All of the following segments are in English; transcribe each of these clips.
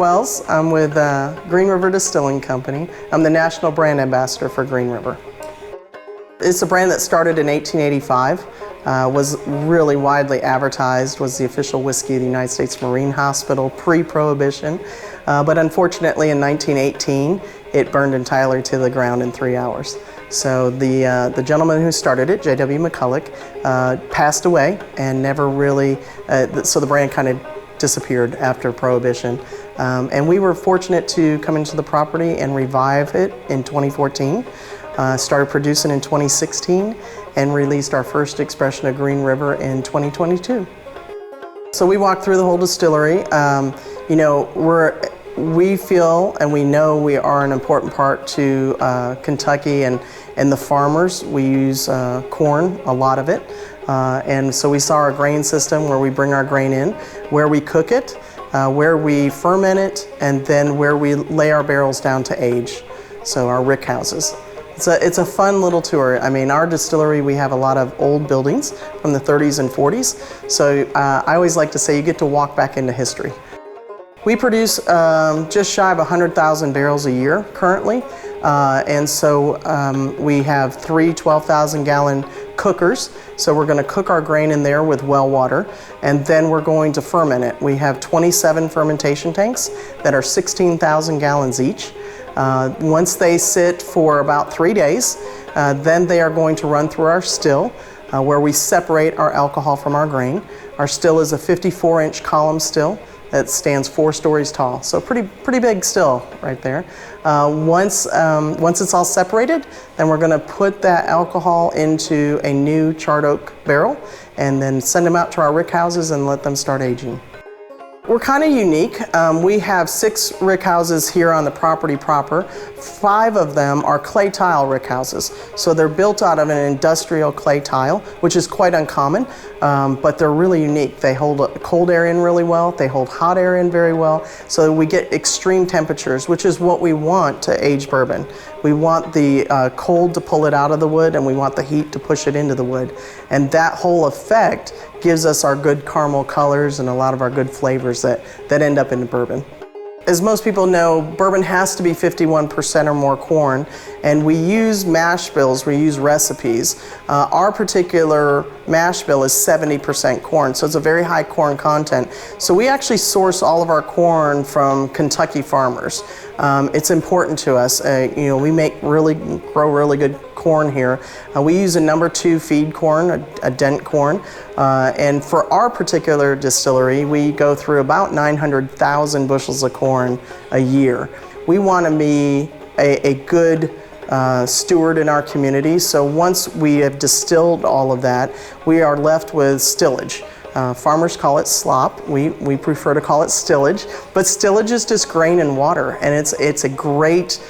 Wells. I'm with Green River Distilling Company. I'm the National Brand Ambassador for Green River. It's a brand that started in 1885, was really widely advertised, was the official whiskey of the United States Marine Hospital pre-Prohibition, but unfortunately in 1918 it burned entirely to the ground in 3 hours. So the gentleman who started it, J.W. McCulloch, passed away and never really, so the brand kind of disappeared after Prohibition. And we were fortunate to come into the property and revive it in 2014. Started producing in 2016 and released our first expression of Green River in 2022. So we walked through the whole distillery. You know, we feel and we know we are an important part to Kentucky and the farmers. We use corn, a lot of it. And so we saw our grain system where we bring our grain in, where we cook it, where we ferment it, and then where we lay our barrels down to age. So our rick houses. It's a fun little tour. I mean, our distillery, we have a lot of old buildings from the 30s and 40s. So I always like to say you get to walk back into history. We produce just shy of 100,000 barrels a year currently. And so we have 3 12,000-gallon cookers. So we're going to cook our grain in there with well water, and then we're going to ferment it. We have 27 fermentation tanks that are 16,000 gallons each. Once they sit for about 3 days, then they are going to run through our still, where we separate our alcohol from our grain. Our still is a 54-inch column still that stands 4 stories tall. So pretty big still right there. Once it's all separated, then we're going to put that alcohol into a new charred oak barrel and then send them out to our rick houses and let them start aging. We're kind of unique. We have 6 rick houses here on the property proper. 5 of them are clay tile rick houses. So they're built out of an industrial clay tile, which is quite uncommon, but they're really unique. They hold cold air in really well. They hold hot air in very well. So we get extreme temperatures, which is what we want to age bourbon. We want the cold to pull it out of the wood, and we want the heat to push it into the wood. And that whole effect gives us our good caramel colors and a lot of our good flavors that end up in the bourbon. As most people know, bourbon has to be 51% or more corn, and we use mash bills, we use recipes. Our particular mash bill is 70% corn, so it's a very high corn content. So we actually source all of our corn from Kentucky farmers. It's important to us. You know, we grow really good corn here. We use a number 2 feed corn, a dent corn, and for our particular distillery, we go through about 900,000 bushels of corn a year. We want to be a good steward in our community, so once we have distilled all of that, we are left with stillage. Farmers call it slop. We prefer to call it stillage, but stillage is just grain and water, and it's a great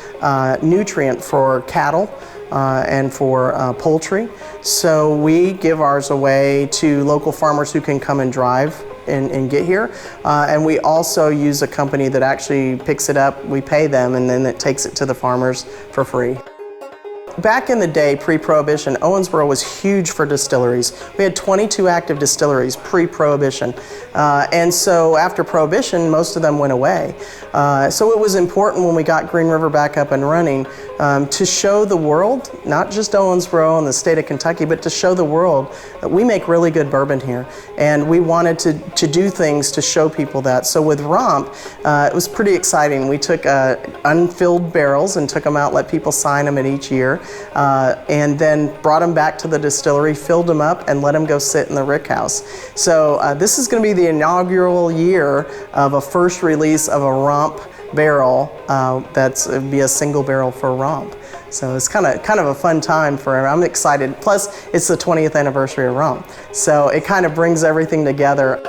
nutrient for cattle and for poultry. So we give ours away to local farmers who can come and drive and get here. And we also use a company that actually picks it up. We pay them, and then it takes it to the farmers for free. Back in the day, pre-Prohibition, Owensboro was huge for distilleries. We had 22 active distilleries pre-Prohibition. And so after Prohibition, most of them went away. So it was important when we got Green River back up and running to show the world, not just Owensboro and the state of Kentucky, but to show the world that we make really good bourbon here. And we wanted to do things to show people that. So with Romp, it was pretty exciting. We took unfilled barrels and took them out, let people sign them at each year. And then brought them back to the distillery, filled them up, and let them go sit in the rick house. So this is going to be the inaugural year of a first release of a Romp barrel that's be a single barrel for Romp. So it's kind of a fun time I'm excited. Plus, it's the 20th anniversary of Romp. So it kind of brings everything together.